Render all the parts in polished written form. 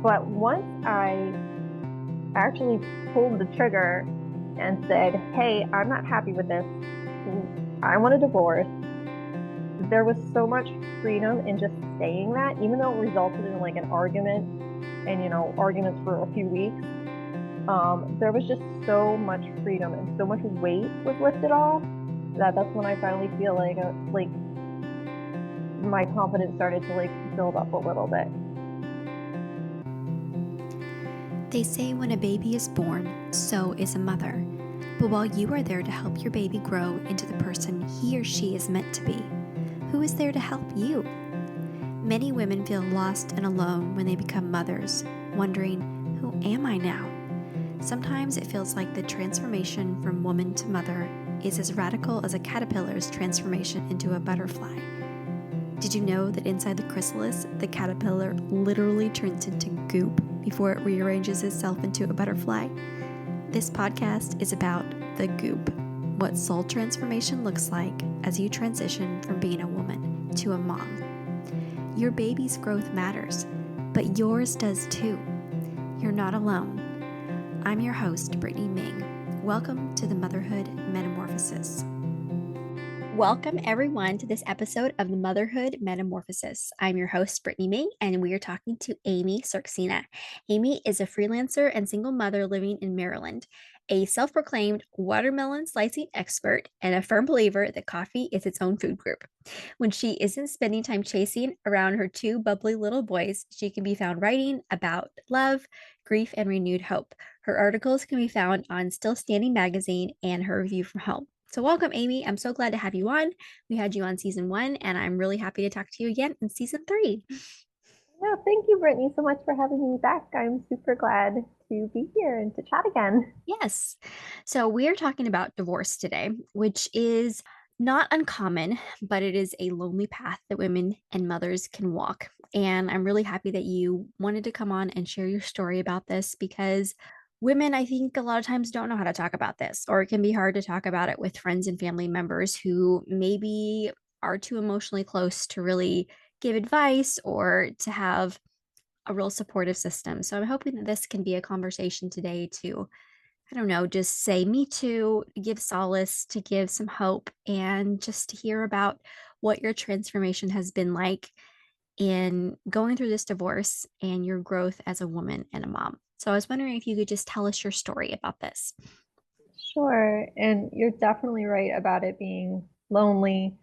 But once I actually pulled the trigger and said, hey, I'm not happy with this, I want a divorce, there was so much freedom in just saying that, even though it resulted in like an argument and, arguments for a few weeks. There was just so much freedom and so much weight was lifted off that's when I finally feel like my confidence started to like build up a little bit. They say when a baby is born, so is a mother. But while you are there to help your baby grow into the person he or she is meant to be, who is there to help you? Many women feel lost and alone when they become mothers, wondering, who am I now? Sometimes it feels like the transformation from woman to mother is as radical as a caterpillar's transformation into a butterfly. Did you know that inside the chrysalis, the caterpillar literally turns into goop before it rearranges itself into a butterfly? This podcast is about the goop, what soul transformation looks like as you transition from being a woman to a mom. Your baby's growth matters, but yours does too. You're not alone. I'm your host, Brittany Ming. Welcome to the Motherhood Metamorphosis. Welcome, everyone, to this episode of the Motherhood Metamorphosis. I'm your host, Brittany Ming, and we are talking to Amy Cirksena. Amy is a freelancer and single mother living in Maryland, a self-proclaimed watermelon slicing expert, and a firm believer that coffee is its own food group. When she isn't spending time chasing around her two bubbly little boys, she can be found writing about love, grief, and renewed hope. Her articles can be found on Still Standing magazine and her review from home. So welcome, Amy. I'm so glad to have you on. We had you on season 1, and I'm really happy to talk to you again in season 3. Yeah, thank you, Brittany, so much for having me back. I'm super glad to be here and to chat again. Yes. So we are talking about divorce today, which is not uncommon, but it is a lonely path that women and mothers can walk. And I'm really happy that you wanted to come on and share your story about this because women, I think, a lot of times don't know how to talk about this, or it can be hard to talk about it with friends and family members who maybe are too emotionally close to really give advice or to have a real supportive system. So I'm hoping that this can be a conversation today to, I don't know, just say me too, give solace, to give some hope, and just to hear about what your transformation has been like in going through this divorce and your growth as a woman and a mom. So I was wondering if you could just tell us your story about this. Sure. And you're definitely right about it being lonely.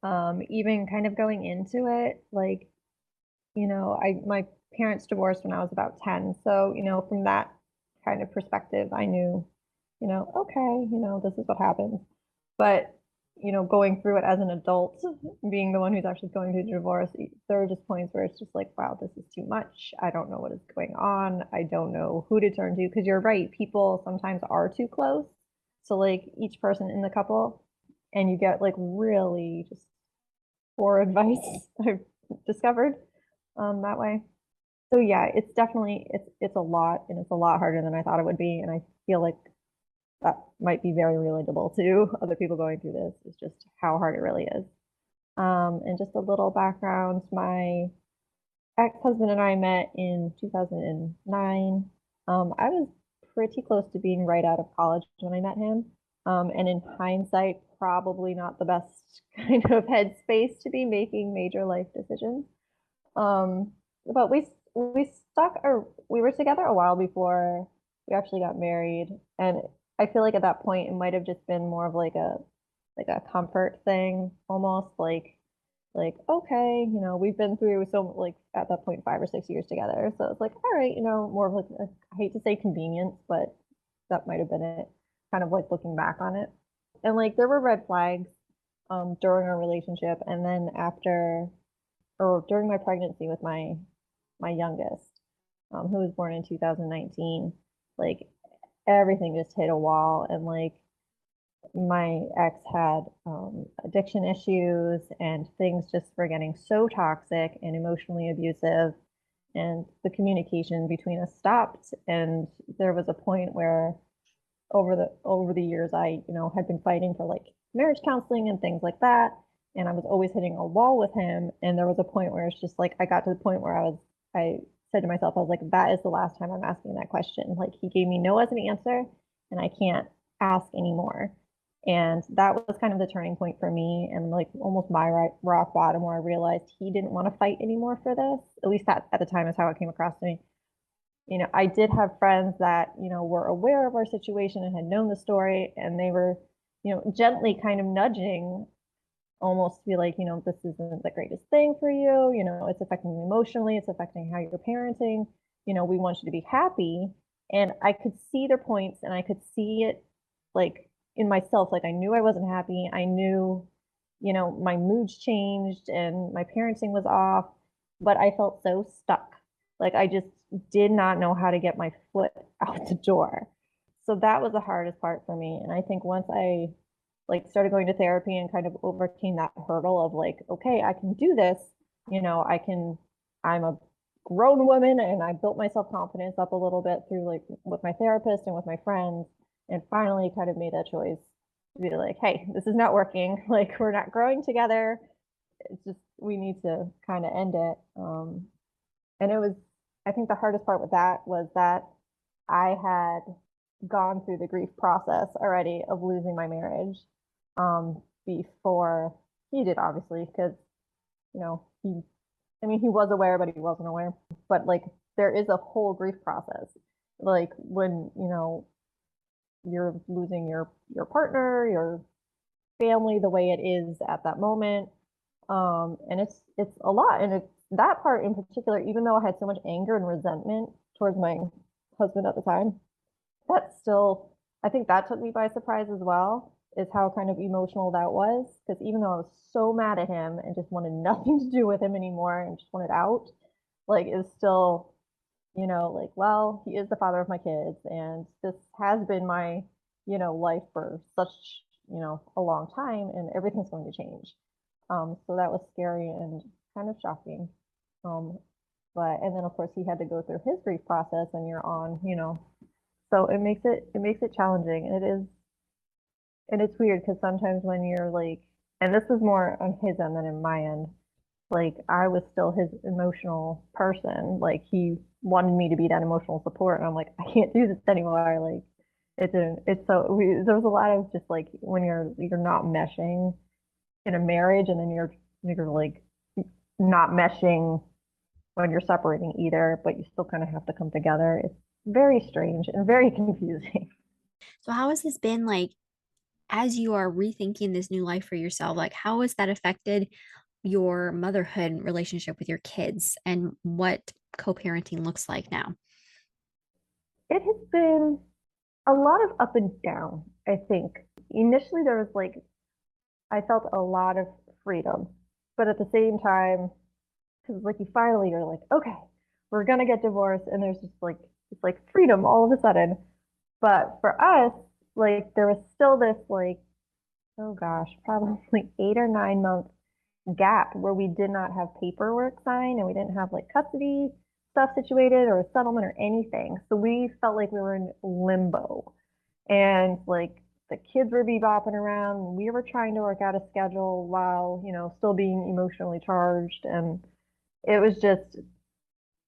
Even kind of going into it, like, my parents divorced when I was about 10. So, from that kind of perspective, I knew, okay, this is what happens. But, going through it as an adult, being the one who's actually going through the divorce, there are just points where it's just like, wow, this is too much. I don't know what is going on. I don't know who to turn to. Because you're right, people sometimes are too close. So like each person in the couple, and you get like really just poor advice I've discovered that way. So yeah, it's definitely it's a lot, and it's a lot harder than I thought it would be. And I feel like that might be very relatable to other people going through this. It's just how hard it really is. And just a little background, my ex-husband and I met in 2009. I was pretty close to being right out of college when I met him. And in hindsight, probably not the best kind of headspace to be making major life decisions. But we stuck or we were together a while before we actually got married, and I feel like at that point it might have just been more of like a comfort thing, almost like okay, we've been through so like at that point 5 or 6 years together, so it's like all right, more of like I hate to say convenience, but that might have been it, kind of like looking back on it. And like there were red flags during our relationship, and then after or during my pregnancy with my youngest, who was born in 2019, like everything just hit a wall. And like my ex had addiction issues, and things just were getting so toxic and emotionally abusive, and the communication between us stopped. And there was a point where over the years I had been fighting for like marriage counseling and things like that, and I was always hitting a wall with him. And there was a point where it's just like I got to the point where I said to myself, I was like, that is the last time I'm asking that question. Like he gave me no as an answer, and I can't ask anymore. And that was kind of the turning point for me and like almost my rock bottom where I realized he didn't want to fight anymore for this. At least that at the time is how it came across to me. I did have friends that, were aware of our situation and had known the story, and they were, gently kind of nudging almost to be like, this isn't the greatest thing for you. It's affecting you emotionally. It's affecting how you're parenting. We want you to be happy. And I could see their points and I could see it like in myself. Like I knew I wasn't happy. I knew, my moods changed and my parenting was off, but I felt so stuck. Like I just did not know how to get my foot out the door. So that was the hardest part for me. And I think once I like started going to therapy and kind of overcame that hurdle of like, okay, I can do this. I'm a grown woman and I built my self-confidence up a little bit through like with my therapist and with my friends and finally kind of made that choice to be like, hey, this is not working. Like we're not growing together. It's just we need to kind of end it. And it was, I think the hardest part with that was that I had gone through the grief process already of losing my marriage before he did, obviously, because, he was aware, but he wasn't aware. But like, there is a whole grief process. Like when, you're losing your partner, your family, the way it is at that moment. And it's a lot. And it's that part in particular, even though I had so much anger and resentment towards my husband at the time, that still, I think that took me by surprise as well, is how kind of emotional that was. Because even though I was so mad at him and just wanted nothing to do with him anymore and just wanted out, like it's still, like, well, he is the father of my kids, and this has been my, life for such, a long time, and everything's going to change. So that was scary and kind of shocking. Um, but and then of course he had to go through his grief process, and you're on, so it makes it challenging, and it's weird because sometimes when you're like, and this is more on his end than in my end, like I was still his emotional person. Like he wanted me to be that emotional support, and I'm like, I can't do this anymore. Like it didn't. It's so there was a lot of just like when you're not meshing in a marriage, and then you're like not meshing when you're separating either, but you still kind of have to come together. It's very strange and very confusing. So, how has this been like as you are rethinking this new life for yourself? Like, how has that affected your motherhood relationship with your kids and what co parenting looks like now? It has been a lot of up and down, I think. Initially, there was like, I felt a lot of freedom, but at the same time, because like you finally are like, okay, we're gonna get divorced, and there's just like, it's like freedom all of a sudden. But for us, like, there was still this, like, oh gosh, probably 8 or 9 month gap where we did not have paperwork signed and we didn't have like custody stuff situated or a settlement or anything. So we felt like we were in limbo. And like the kids were bebopping around. We were trying to work out a schedule while, still being emotionally charged. And it was just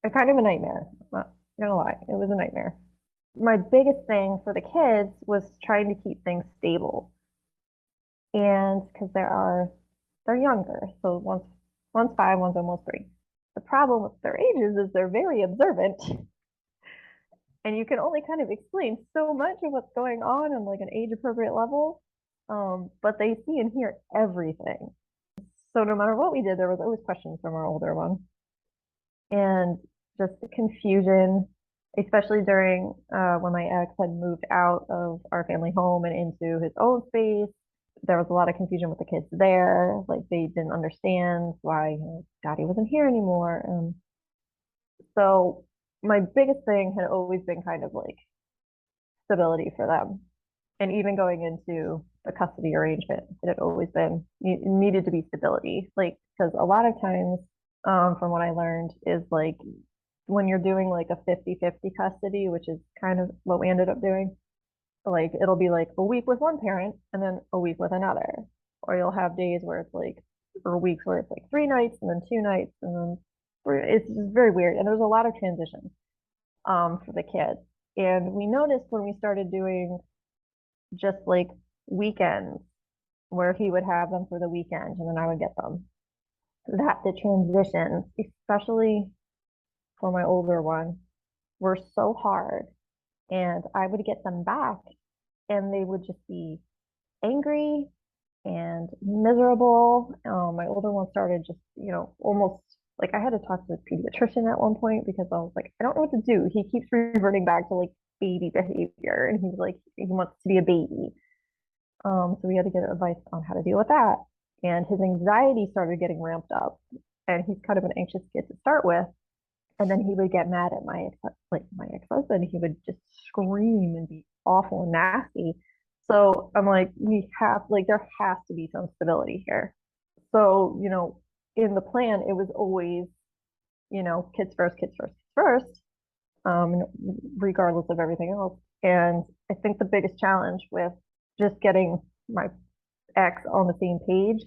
a kind of a nightmare. I'm not gonna lie, it was a nightmare. My biggest thing for the kids was trying to keep things stable. And because they're younger, so one's 5, one's almost 3. The problem with their ages is they're very observant, and you can only kind of explain so much of what's going on like an age appropriate level. But they see and hear everything. So no matter what we did, there was always questions from our older one, and just the confusion, especially during when my ex had moved out of our family home and into his own space. There was a lot of confusion with the kids there. Like they didn't understand why daddy wasn't here anymore. So my biggest thing had always been kind of like stability for them. And even going into the custody arrangement, it had always been needed to be stability. Like, because a lot of times, from what I learned, is like when you're doing like a 50-50 custody, which is kind of what we ended up doing, like it'll be like a week with one parent and then a week with another. Or you'll have days where it's like, or weeks where it's like 3 nights and then 2 nights and then it's just very weird. And there was a lot of transitions for the kids. And we noticed when we started doing just like weekends where he would have them for the weekend and then I would get them, that the transitions, especially for my older one, were so hard. And I would get them back and they would just be angry and miserable. My older one started just, almost like I had to talk to his pediatrician at one point because I was like, I don't know what to do. He keeps reverting back to like baby behavior and he's like, he wants to be a baby. So we had to get advice on how to deal with that. And his anxiety started getting ramped up. And he's kind of an anxious kid to start with. And then he would get mad at my ex-husband. He would just scream and be awful and nasty. So I'm like, there has to be some stability here. So, in the plan, it was always, kids first, kids first, kids first, regardless of everything else. And I think the biggest challenge with just getting my ex on the same page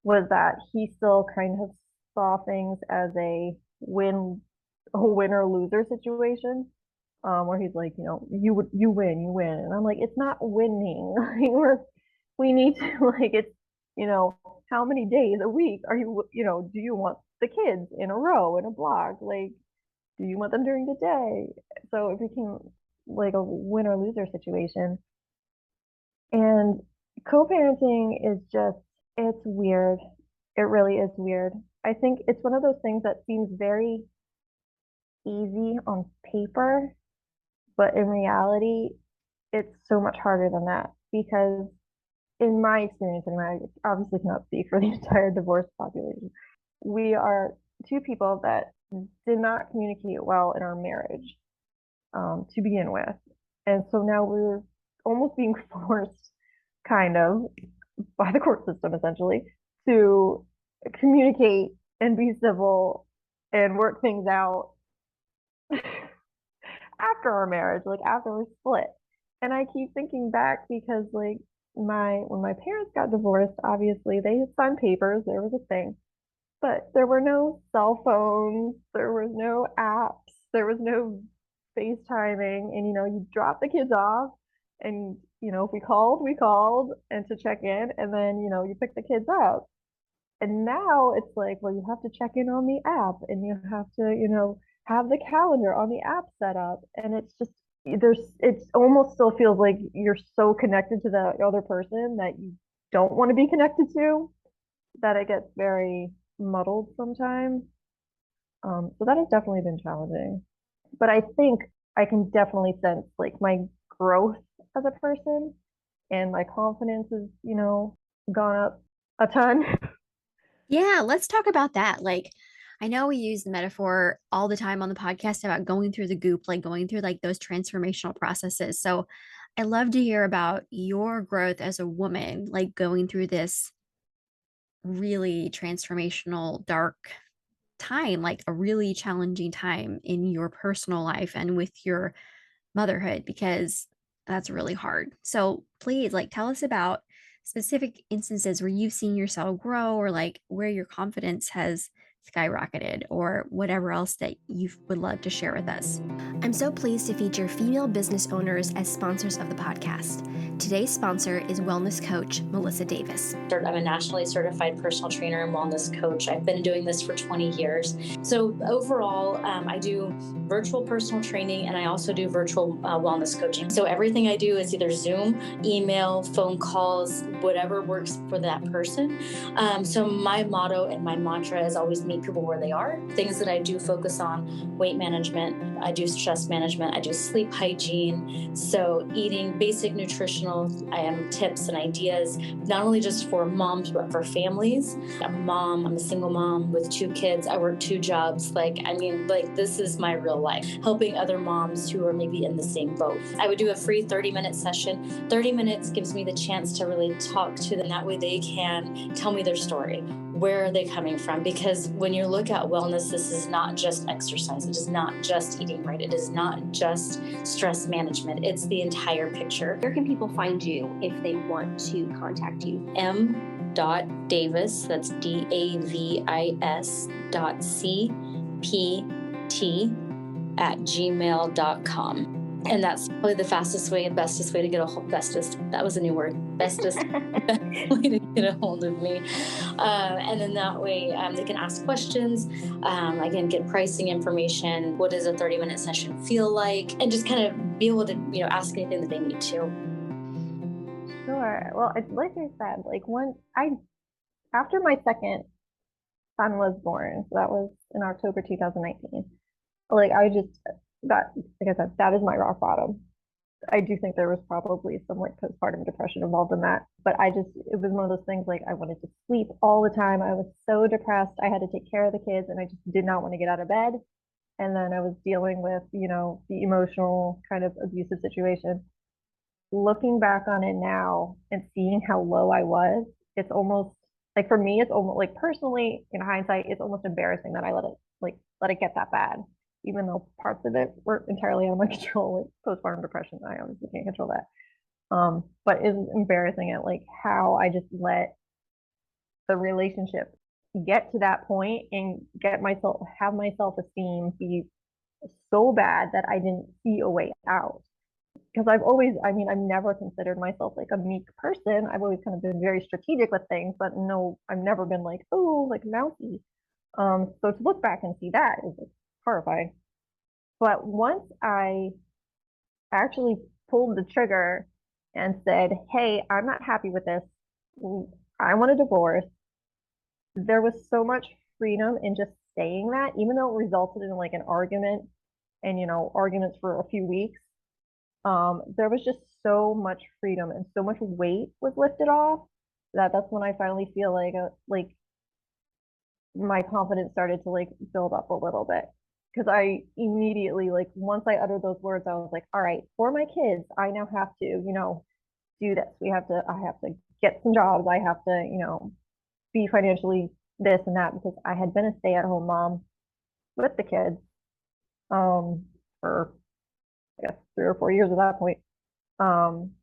was that he still kind of saw things as a win or loser situation, where he's like, you win, and I'm like, it's not winning. We need to like it's, you know, how many days a week are do you want the kids in a row in a block? Like, do you want them during the day? So it became like a win or loser situation. And co-parenting is just, it's weird. It really is weird. I think it's one of those things that seems very easy on paper, but in reality, it's so much harder than that because in my experience, and I obviously cannot speak for the entire divorce population, we are two people that did not communicate well in our marriage, to begin with. And so now we're almost being forced, kind of, by the court system essentially, to communicate and be civil and work things out after our marriage, like after we're split. And I keep thinking back because like when my parents got divorced, obviously they had signed papers, there was a thing, but there were no cell phones, there was no apps, there was no FaceTiming, and you drop the kids off and if we called and to check in and then you pick the kids up. And now it's like, well, you have to check in on the app and you have to, have the calendar on the app set up. And it's just, it's almost still feels like you're so connected to the other person that you don't want to be connected to, that it gets very muddled sometimes. So that has definitely been challenging. But I think I can definitely sense like my growth as a person and my confidence is, gone up a ton. Yeah, let's talk about that. Like, I know we use the metaphor all the time on the podcast about going through the goop, like going through like those transformational processes. So I love to hear about your growth as a woman, like going through this really transformational, dark time, like a really challenging time in your personal life and with your motherhood, because that's really hard. So please, like, tell us about specific instances where you've seen yourself grow or like where your confidence has skyrocketed or whatever else that you would love to share with us. I'm so pleased to feature female business owners as sponsors of the podcast. Today's sponsor is wellness coach Melissa Davis. I'm a nationally certified personal trainer and wellness coach. I've been doing this for 20 years. So overall, I do virtual personal training and I also do virtual wellness coaching. So everything I do is either Zoom, email, phone calls, whatever works for that person. So my motto and my mantra is always meet people where they are. Things that I do focus on: weight management, I do stress management, I do sleep hygiene. So eating, basic nutritional tips and ideas, not only just for moms, but for families. I'm a single mom with 2 kids. I work 2 jobs. This is my real life, helping other moms who are maybe in the same boat. I would do a free 30-minute session. 30 minutes gives me the chance to really talk to them. That way they can tell me their story. Where are they coming from? Because when you look at wellness, this is not just exercise. It is not just eating right. It is not just stress management. It's the entire picture. Where can people find you if they want to contact you? M.Davis, that's DAVIS.C pt@gmail.com. And that's probably the fastest way and bestest way to get a hold, bestest, that was a new word, bestest way to get a hold of me. And then that way they can ask questions, again, get pricing information. What does a 30-minute session feel like? And just kind of be able to, ask anything that they need to. Sure. Well, like I said, like after my second son was born, so that was in October 2019, like like I said, that is my rock bottom. I do think there was probably some like postpartum depression involved in that, but it was one of those things like I wanted to sleep all the time. I was so depressed. I had to take care of the kids and I just did not want to get out of bed. And then I was dealing with, the emotional kind of abusive situation. Looking back on it now and seeing how low I was, it's almost like for me, it's almost like personally in hindsight, it's almost embarrassing that I let it get that bad, even though parts of it were entirely out of my control, like postpartum depression. I obviously can't control that. But it's embarrassing at like how I just let the relationship get to that point and have my self-esteem be so bad that I didn't see a way out. Because I've never considered myself like a meek person. I've always kind of been very strategic with things, but no, I've never been like, oh, like mouthy. So to look back and see that is like horrifying. But once I actually pulled the trigger and said, hey, I'm not happy with this. I want a divorce. There was so much freedom in just saying that, even though it resulted in like an argument and, arguments for a few weeks. There was just so much freedom and so much weight was lifted off that's when I finally feel like my confidence started to like build up a little bit. Because I immediately, like, once I uttered those words, I was like, all right, for my kids, I now have to, do this. I have to get some jobs. I have to, be financially this and that because I had been a stay-at-home mom with the kids for I guess 3 or 4 years at that point. Um,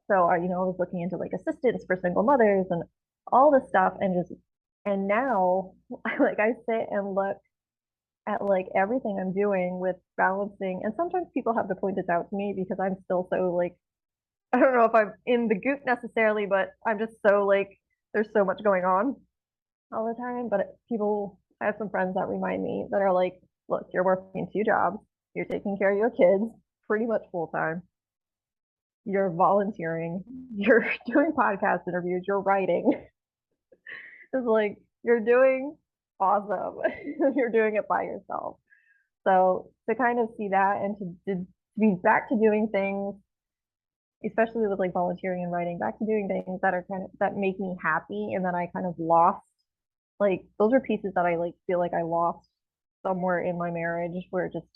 so I was looking into like assistance for single mothers and all this stuff and now like I sit and look at like everything I'm doing with balancing and sometimes people have to point this out to me because I'm still so like I don't know if I'm in the goop necessarily, but I'm just so like there's so much going on all the time. But I have some friends that remind me that are like, look, you're working 2 jobs, you're taking care of your kids pretty much full time. You're volunteering, you're doing podcast interviews, you're writing. It's like you're doing awesome. You're doing it by yourself. So to kind of see that and to be back to doing things, especially with like volunteering and writing, back to doing things that are that make me happy and that I kind of lost. Like those are pieces that I like feel like I lost somewhere in my marriage where just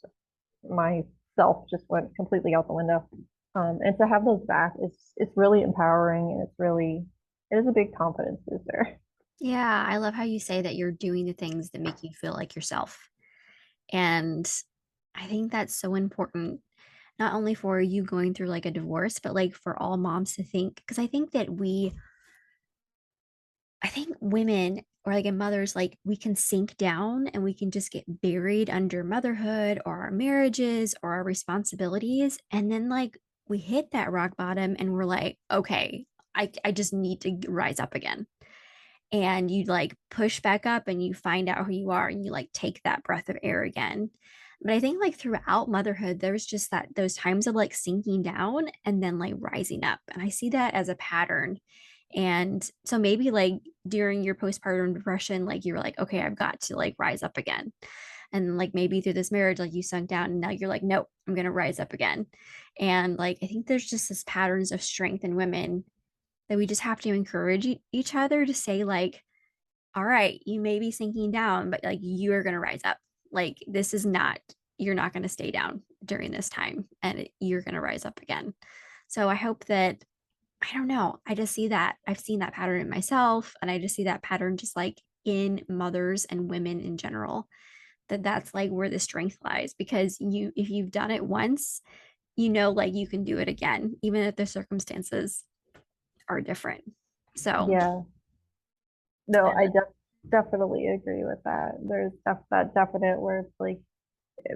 myself just went completely out the window. And to have those back it's really empowering and it is a big confidence booster. Yeah, I love how you say that you're doing the things that make you feel like yourself. And I think that's so important, not only for you going through like a divorce, but like for all moms to think, because I think women or like in mothers, like we can sink down and we can just get buried under motherhood or our marriages or our responsibilities. And then like we hit that rock bottom and we're like, okay, I just need to rise up again. And you like push back up and you find out who you are and you like take that breath of air again. But I think like throughout motherhood, there's just those times of like sinking down and then like rising up. And I see that as a pattern. And so maybe like during your postpartum depression, like you were like, okay, I've got to like rise up again. And like maybe through this marriage, like you sunk down and now you're like, nope, I'm going to rise up again. And like, I think there's just this patterns of strength in women that we just have to encourage each other to say like, all right, you may be sinking down, but like you are going to rise up. Like this is not, you're not going to stay down during this time and you're going to rise up again. So I hope that, I don't know, I just see that I've seen that pattern in myself and I just see that pattern just like in mothers and women in general, that's like where the strength lies because if you've done it once, like you can do it again, even if the circumstances are different. So Yeah. No, I definitely agree with that. There's that definite where it's like,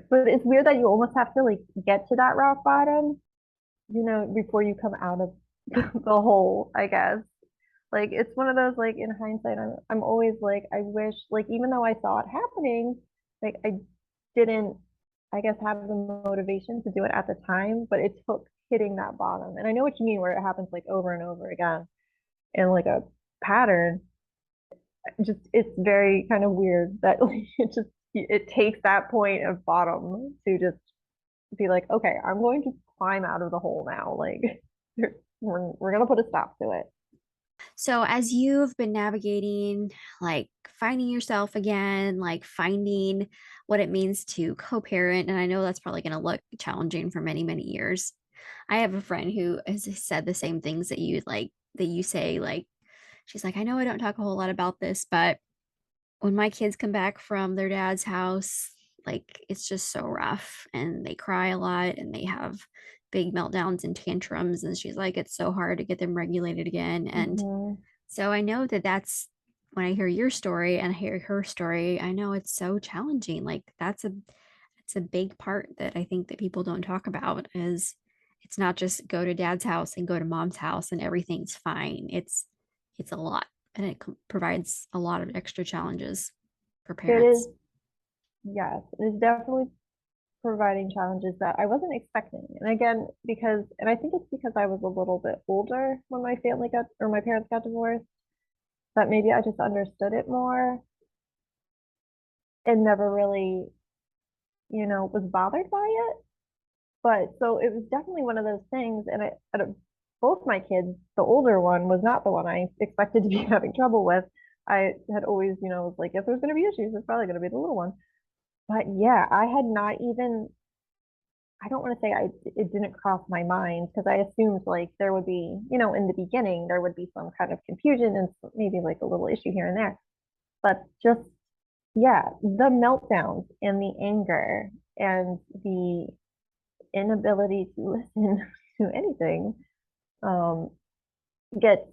but it's weird that you almost have to like get to that rock bottom, before you come out of the hole, I guess. Like it's one of those like in hindsight, I'm always like, I wish like even though I saw it happening, like I didn't, I guess, have the motivation to do it at the time, but it took hitting that bottom. And I know what you mean where it happens like over and over again in like a pattern. Just it's very kind of weird that like, it takes that point of bottom to just be like, okay, I'm going to climb out of the hole now. Like we're gonna put a stop to it. So, as you've been navigating, like finding yourself again, like finding what it means to co parent, and I know that's probably going to look challenging for many, many years. I have a friend who has said the same things that you like, that you say, like, she's like, I know I don't talk a whole lot about this, but when my kids come back from their dad's house, like it's just so rough and they cry a lot and they have big meltdowns and tantrums. And she's like, it's so hard to get them regulated again. And Hmm. so I know that that's when I hear your story and I hear her story, I know it's so challenging. Like it's a big part that I think that people don't talk about is it's not just go to dad's house and go to mom's house and everything's fine. It's a lot and it provides a lot of extra challenges for It is, parents. yes, it is definitely providing challenges that I wasn't expecting. And again, and I think it's because I was a little bit older when my parents got divorced, that maybe I just understood it more and never really, was bothered by it. But so it was definitely one of those things. And both my kids, the older one was not the one I expected to be having trouble with. I had always, was like, if there's going to be issues, it's probably going to be the little one. But yeah, I had not even, I don't want to say it didn't cross my mind because I assumed like there would be, in the beginning, there would be some kind of confusion and maybe like a little issue here and there. But just, yeah, the meltdowns and the anger and the inability to listen to anything um, gets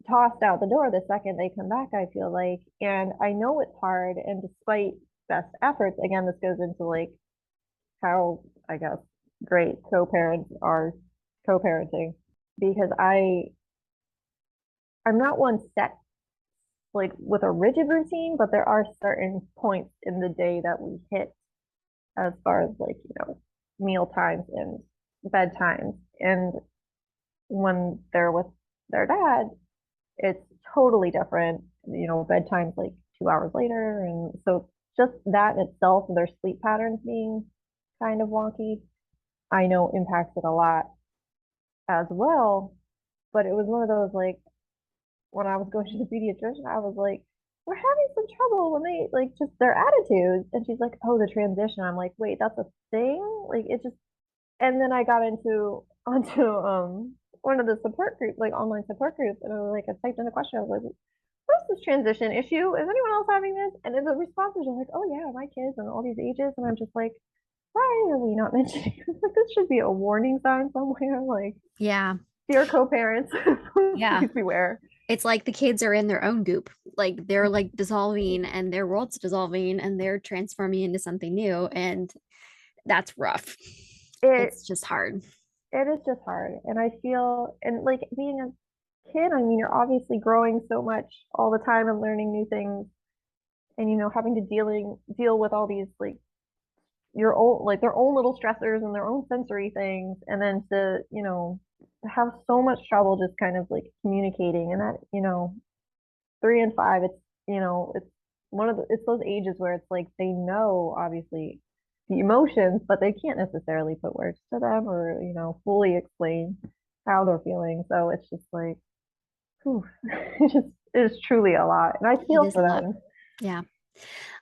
tossed out the door the second they come back, I feel like. And I know it's hard. And despite best efforts, again, this goes into like how, I guess, great co-parents are co-parenting because I'm not one set like with a rigid routine, but there are certain points in the day that we hit as far as like, meal times and bedtimes. And when they're with their dad, it's totally different. Bedtime's like 2 hours later. And so just that in itself, their sleep patterns being kind of wonky, I know impacts it a lot as well. But it was one of those like when I was going to the pediatrician, I was like, we're having some trouble when they like just their attitudes. And she's like, oh, the transition. I'm like, wait, that's a thing? Like it just and then I got into onto one of the support groups, like online support groups, and I typed in a question. I was like, "What's this transition issue? Is anyone else having this?" And then the responses are like, "Oh yeah, my kids and all these ages," and I'm just like, "Why are we not mentioning this? This should be a warning sign somewhere." Like, Yeah. dear co-parents, Yeah. please beware. It's like the kids are in their own goop. Like they're like dissolving and their world's dissolving and they're transforming into something new. And that's rough. It It's just hard. it is just hard, and I feel and like being a kid. I mean, you're obviously growing so much all the time and learning new things and having to deal with all these like your own like their own little stressors and their own sensory things and then to have so much trouble just kind of like communicating and that 3 and 5 it's it's those ages where it's like they know obviously the emotions but they can't necessarily put words to them or fully explain how they're feeling so it's just like whew, it just is truly a lot and I It feel is a for lot. them. Yeah.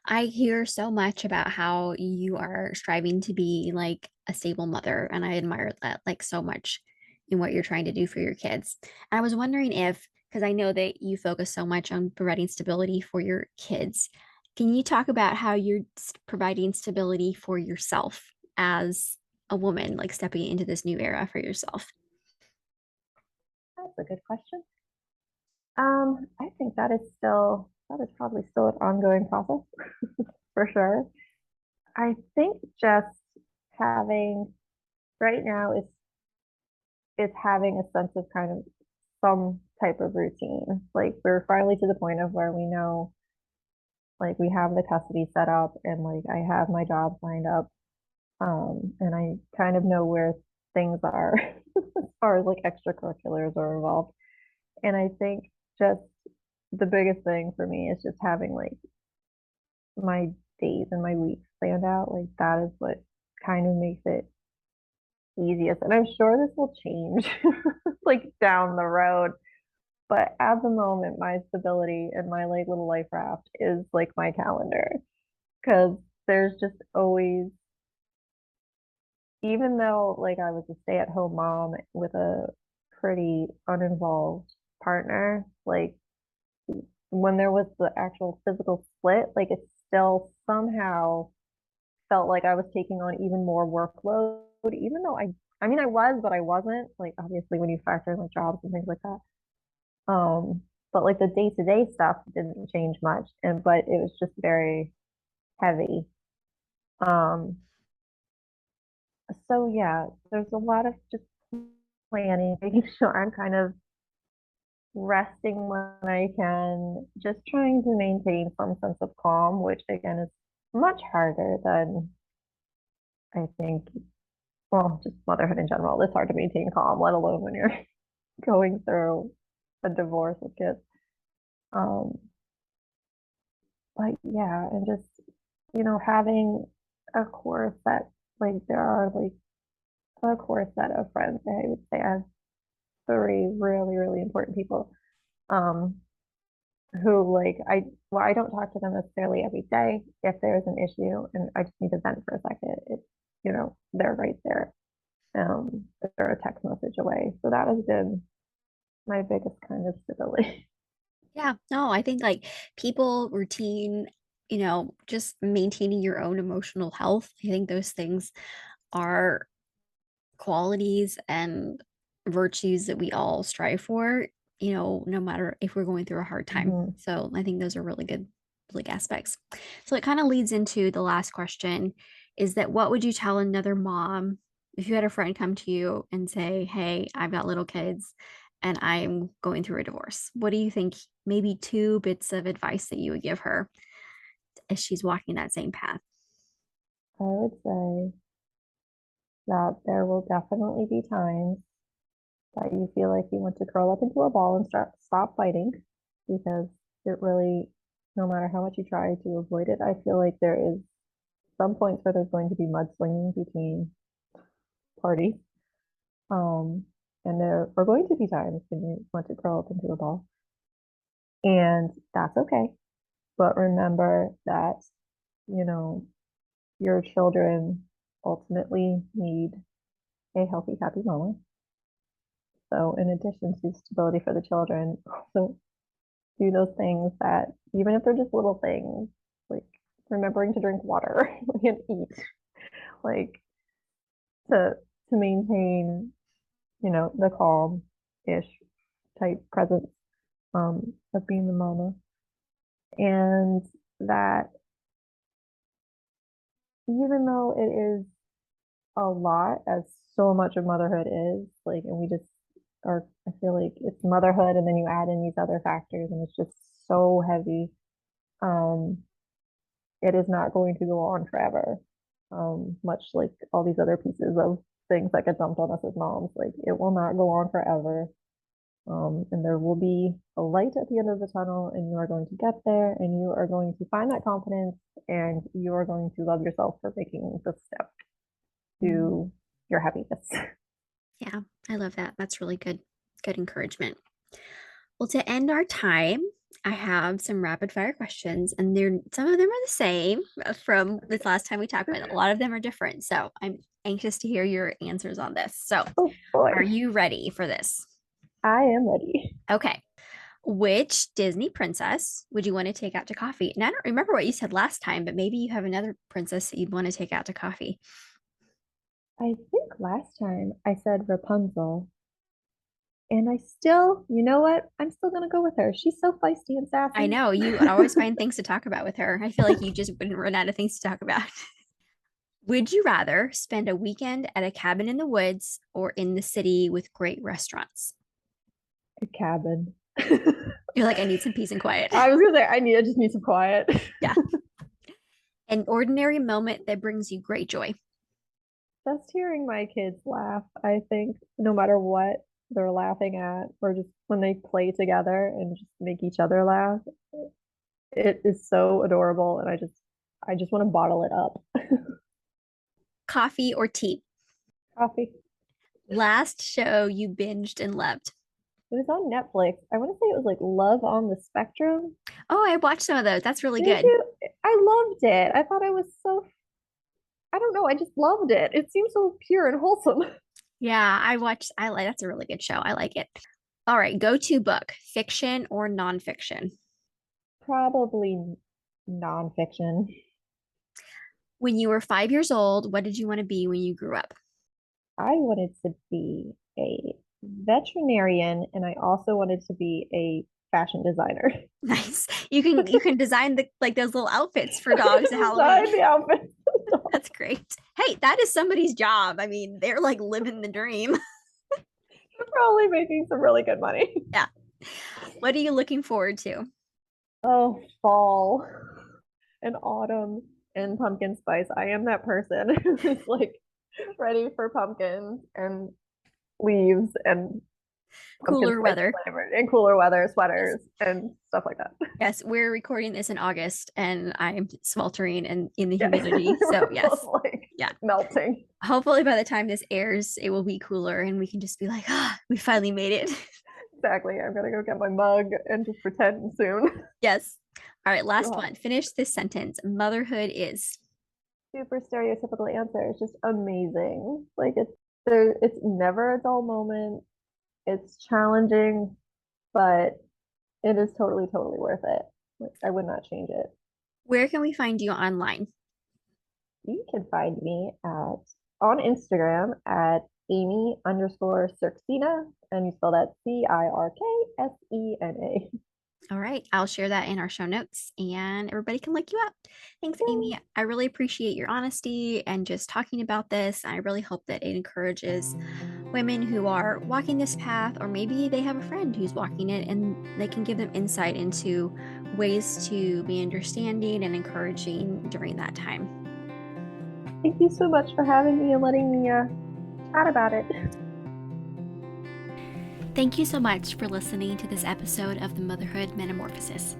I hear so much about how you are striving to be like a stable mother, and I admire that like so much in what you're trying to do for your kids. And I was wondering if, because I know that you focus so much on providing stability for your kids, can you talk about how you're providing stability for yourself as a woman, like stepping into this new era for yourself? That's a good question. I think that is still that is probably still an ongoing process for sure. I think just having right now it's having a sense of kind of some type of routine. Like we're finally to the point of where we know like we have the custody set up and like I have my job lined up. And I kind of know where things are as far as like extracurriculars are involved. And I think just the biggest thing for me is just having like my days and my weeks planned out. Like that is what kind of makes it easiest. And I'm sure this will change like down the road. But at the moment, my stability and my like little life raft is like my calendar. Because there's just always, even though like I was a stay-at-home mom with a pretty uninvolved partner, like when there was the actual physical split, like it still somehow felt like I was taking on even more workload, even though I mean, I was, but I wasn't. Like, obviously, when you factor in like jobs and things like that. But like the day-to-day stuff didn't change much, and but it was just very heavy. Um, so yeah, there's a lot of just planning, making sure I'm kind of resting when I can, just trying to maintain some sense of calm, which again is much harder than I think, well, just motherhood in general. It's hard to maintain calm, let alone when you're going through a divorce with kids. Um, but yeah, and just, having a core set, like there are like a core set of friends. I would say I have three really, really important people. Um, who like I don't talk to them necessarily every day if there's an issue and I just need to vent for a second. It's they're right there. They're a text message away. So that has been my biggest kind of stability. Yeah, no, I think like people, routine, just maintaining your own emotional health. I think those things are qualities and virtues that we all strive for, no matter if we're going through a hard time. Mhm. So I think those are really good, like aspects. So it kind of leads into the last question is that what would you tell another mom if you had a friend come to you and say, "Hey, I've got little kids and I'm going through a divorce." What do you think maybe two bits of advice that you would give her as she's walking that same path? I would say that there will definitely be times that you feel like you want to curl up into a ball and stop fighting because it really, no matter how much you try to avoid it, I feel like there is some points where there's going to be mudslinging between parties. Um, and there are going to be times when you want to curl up into a ball, and that's okay. But remember that, you know, your children ultimately need a healthy, happy mama. So, in addition to stability for the children, also do those things that, even if they're just little things, like remembering to drink water and eat, like to maintain, the calm-ish type presence of being the mama. And that even though it is a lot, as so much of motherhood is, like, and we just are, I feel like it's motherhood, and then you add in these other factors, and it's just so heavy. Um, it is not going to go on forever. Much like all these other pieces of things that get dumped on us as moms, like it will not go on forever. And there will be a light at the end of the tunnel, and you are going to get there, and you are going to find that confidence, and you are going to love yourself for making the step to your happiness. Yeah, I love that. That's really good. Good encouragement. Well, to end our time, I have some rapid fire questions, and they're some of them are the same from this last time we talked, but a lot of them are different. So I'm anxious to hear your answers on this. So, Oh are boy, you ready for this? I am ready. Okay. Which Disney princess would you want to take out to coffee? And I don't remember what you said last time, but maybe you have another princess that you'd want to take out to coffee. I think last time I said Rapunzel. And I still, you know what? I'm still gonna go with her. She's so feisty and sassy. I know you always find things to talk about with her. I feel like you just wouldn't run out of things to talk about. Would you rather spend a weekend at a cabin in the woods or in the city with great restaurants? A cabin. You're like, I need some peace and quiet. I was gonna say I just need some quiet. Yeah. An ordinary moment that brings you great joy. Just hearing my kids laugh, I think, no matter what they're laughing at, or just when they play together and just make each other laugh, it is so adorable, and I just want to bottle it up. Coffee or tea? Coffee. Last show you binged and loved. It was on Netflix. I want to say it was like Love on the Spectrum. Oh, I watched some of those. That's really Did good. you? I loved it. I thought I was so, I don't know, I just loved it. It seems so pure and wholesome. Yeah, I like that's a really good show. I like it. All right, go-to book, fiction or nonfiction? Probably nonfiction. When you were 5 years old, what did you want to be when you grew up? I wanted to be a veterinarian, and I also wanted to be a fashion designer. Nice. You can design the like those little outfits for dogs at Design Halloween. the outfit. That's great. Hey, that is somebody's job. I mean, they're like living the dream. You're probably making some really good money. Yeah. What are you looking forward to? Oh, fall and autumn and pumpkin spice. I am that person who's like ready for pumpkins and leaves and pumpkin Cooler spice weather. flavored and cooler weather sweaters and stuff like that. Yes, we're recording this in August and I'm sweltering and in the Yes. humidity. So We're yes. both, like, Yeah. melting. Hopefully by the time this airs, it will be cooler and we can just be like, ah, we finally made it. Exactly. I'm gonna go get my mug and just pretend soon. Yes. All right, last Yeah. one. Finish this sentence. Motherhood is. Super stereotypical answer. It's just amazing. Like it's never a dull moment. It's challenging, but it is totally, totally worth it. Like, I would not change it. Where can we find you online? You can find me on Instagram at Amy_Cirksena, and you spell that Cirksena. All right, I'll share that in our show notes and everybody can look you up. Thanks, Amy. I really appreciate your honesty and just talking about this. I really hope that it encourages women who are walking this path, or maybe they have a friend who's walking it and they can give them insight into ways to be understanding and encouraging during that time. Thank you so much for having me and letting me chat about it. Thank you so much for listening to this episode of the Motherhood Metamorphosis.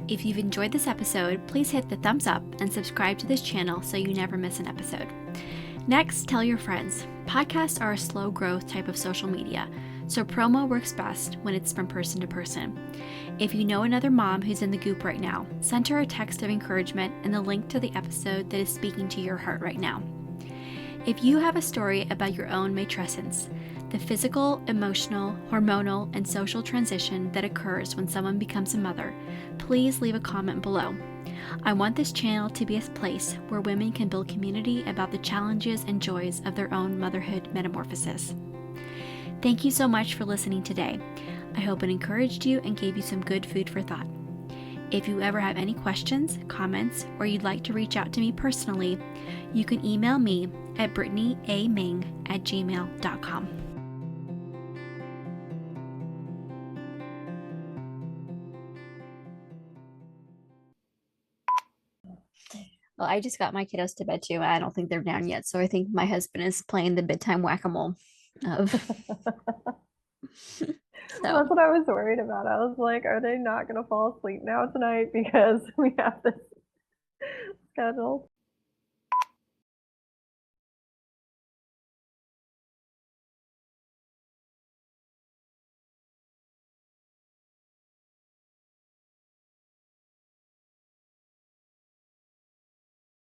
If you've enjoyed this episode, please hit the thumbs up and subscribe to this channel so you never miss an episode. Next, tell your friends. Podcasts are a slow growth type of social media, so promo works best when it's from person to person. If you know another mom who's in the goop right now, send her a text of encouragement and the link to the episode that is speaking to your heart right now. If you have a story about your own matrescence, the physical, emotional, hormonal, and social transition that occurs when someone becomes a mother, please leave a comment below. I want this channel to be a place where women can build community about the challenges and joys of their own motherhood metamorphosis. Thank you so much for listening today. I hope it encouraged you and gave you some good food for thought. If you ever have any questions, comments, or you'd like to reach out to me personally, you can email me at brittanyaming@gmail.com. Well, I just got my kiddos to bed too. I don't think they're down yet. So I think my husband is playing the bedtime whack-a-mole of That's what I was worried about. I was like, are they not going to fall asleep now tonight because we have this scheduled?